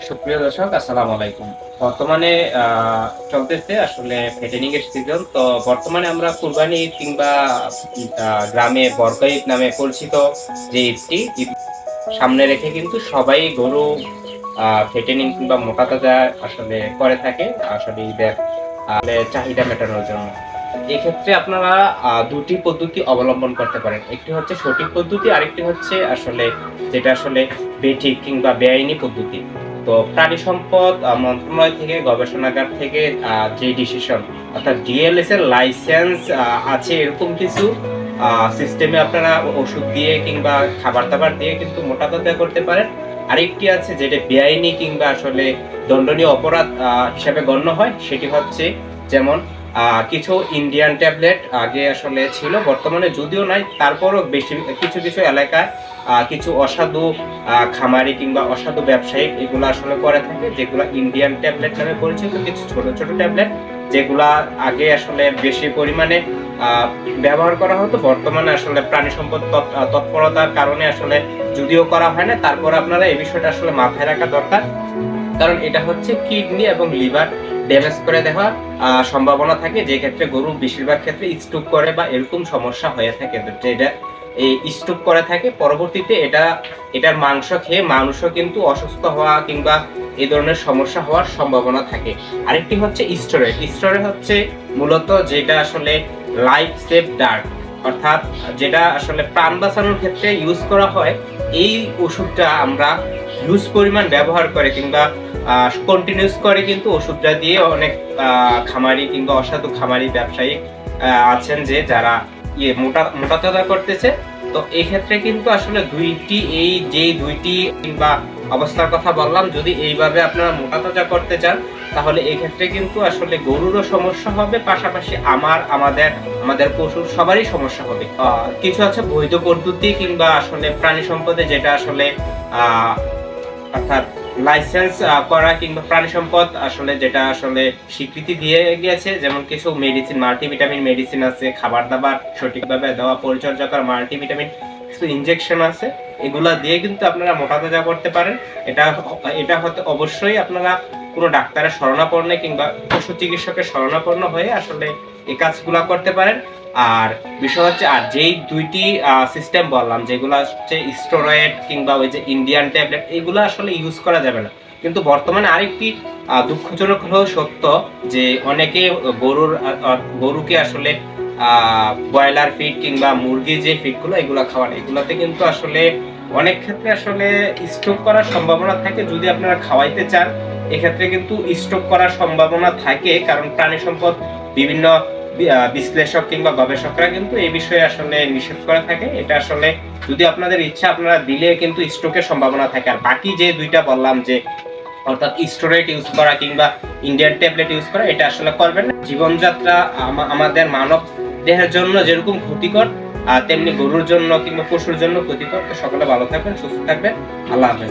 সুপ্রিয় দর্শক, আসসালামু আলাইকুম। বর্তমানে চলতেছে আসলে ফেটেনিং এর সিজন। তো বর্তমানে আমরা কুরবানি ঈদ কিংবা গ্রামে বরকা ঈদ নামে পরিচিত যে ঈদ সামনে রেখে কিন্তু সবাই গরু ফেটেনিং কিংবা মোটা তাজা আসলে করে থাকে আসলে ঈদের চাহিদা মেটানোর জন্য। এক্ষেত্রে আপনারা দুটি পদ্ধতি অবলম্বন করতে পারেন। একটি হচ্ছে সঠিক পদ্ধতি, আরেকটি হচ্ছে আসলে যেটা আসলে বেঠিক কিংবা বেআইনি পদ্ধতি। তো প্রাণী সম্পদ মন্ত্রণালয় থেকে, গবেষণাগার থেকে যে ডিসিশন অর্থাৎ ডিএলএস এর লাইসেন্স আছে এরকম কিছু সিস্টেমে আপনারা ওষুধ দিয়ে কিংবা খাবার দাবার দিয়ে কিন্তু মোটা তাজা করতে পারেন। আরেকটি আছে যেটা বেআইনি কিংবা আসলে দণ্ডনীয় অপরাধ হিসাবে গণ্য হয়, সেটি হচ্ছে যেমন কিছু ইন্ডিয়ান ট্যাবলেট আগে আসলে ছিল, বর্তমানে যদিও নাই, তারপরও বেশি কিছু কিছু এলাকায় কিছু অসাধু খামারি কিংবা অসাধু ব্যবসায়ী এগুলো আসলে করে থাকে, যেগুলো ইন্ডিয়ান ট্যাবলেট নামে পরিচিত। কিছু ছোট ছোট ট্যাবলেট যেগুলা আগে আসলে বেশি পরিমাণে ব্যবহার করা হতো, বর্তমানে আসলে প্রাণী সম্পদ তৎপরতার কারণে আসলে যদিও করা হয় না, তারপর আপনারা এই বিষয়টা আসলে মাথায় রাখা দরকার। কারণ এটা হচ্ছে কিডনি এবং লিভার ড্যামেজ করে দেওয়ার সম্ভাবনা থাকে, যে ক্ষেত্রে গরু বেশিরভাগ ক্ষেত্রে স্ট্রোক করে বা এরকম সমস্যা হয়ে থাকে, যেটা এই স্ট্রোক করে থাকে। পরবর্তীতে এটার মাংস খেয়ে মানুষও কিন্তু অসুস্থ হওয়া কিংবা এই ধরনের সমস্যা হওয়ার সম্ভাবনা থাকে। আরেকটি হচ্ছে স্টেরয়েড। স্টেরয়েড হচ্ছে মূলত যেটা আসলে লাইফ সেভ ডার্ট, অর্থাৎ যেটা আসলে প্রাণ বাঁচানোর ক্ষেত্রে ইউজ করা হয়। এই ওষুধটা আমরা হিউজ পরিমাণ ব্যবহার করে কিংবা কন্টিনিউস করে কিন্তু ওষুধটা দিয়ে অনেক খামারি কিংবা অসাধু খামারি ব্যবসায়ী আছেন যে যারা মোটা তাজা করতেছে। তো এই ক্ষেত্রে কিন্তু আসলে দুইটি কিংবা অবস্থার কথা বললাম, যদি এইভাবে আপনারা মোটা তাজা করতে চান তাহলে এই ক্ষেত্রে কিন্তু আসলে গরুরও সমস্যা হবে, পাশাপাশি আমাদের পশুর সবারই সমস্যা হবে। কিছু আছে বৈধ পদ্ধতি কিংবা আসলে প্রাণী সম্পদে যেটা আসলে অর্থাৎ লাইসেন্স করা কিংবা প্রাণী সম্পদ আসলে যেটা আসলে স্বীকৃতি দিয়ে গিয়েছে, যেমন কিছু মেডিসিন, মাল্টিভিটামিন মেডিসিন আছে, খাবার দাবার সঠিকভাবে দেওয়া, পরিচর্যা করা মাল্টিভিটামিন কিছু ইনজেকশন আছে, এগুলা দিয়ে কিন্তু আপনারা মোটা তাজা করতে পারেন। এটা হতে অবশ্যই আপনারা কোনো ডাক্তারের শরণাপন্ন কিংবা পশু চিকিৎসকের শরণাপন্ন হয়ে আসলে এই কাজগুলা করতে পারেন। আর বিষয় হচ্ছে, আর যেই দুইটি সিস্টেম বললাম যেগুলো হচ্ছে স্টেরয়েড কিংবা ওই যে ইন্ডিয়ান ট্যাবলেট, এগুলো আসলে ইউজ করা যাবে না। কিন্তু বর্তমানে আরেকটি দুঃখজনক হলেও সত্য যে অনেকে গরুকে আসলে ব্রয়লার ফিড কিংবা মুরগির যে ফিডগুলো এগুলো খাওয়ান, এগুলোতে কিন্তু আসলে অনেক ক্ষেত্রে আসলে স্ট্রোক করার সম্ভাবনা থাকে। যদি আপনারা খাওয়াইতে চান এক্ষেত্রে কিন্তু স্ট্রোক করার সম্ভাবনা থাকে, কারণ প্রাণী সম্পদ বিভিন্ন বিশ্লেষক কিংবা গবেষকরা কিন্তু এই বিষয়ে আসলে নিষেধ করে থাকে। এটা আসলে যদি আপনাদের ইচ্ছা আপনারা দিলে কিন্তু স্ট্রোকের সম্ভাবনা থাকে। আর বাকি যে দুইটা বললাম যে অর্থাৎ স্টেরয়েড ইউজ করা কিংবা ইন্ডিয়ান ট্যাবলেট ইউজ করা, এটা আসলে করবেন না। জীবনযাত্রা আমাদের মানব দেহের জন্য যেরকম ক্ষতিকর তেমনি গরুর জন্য কিংবা পশুর জন্য ক্ষতিকর। তো সকলে ভালো থাকবেন, সুস্থ থাকবেন। আল্লাহ হাফেজ।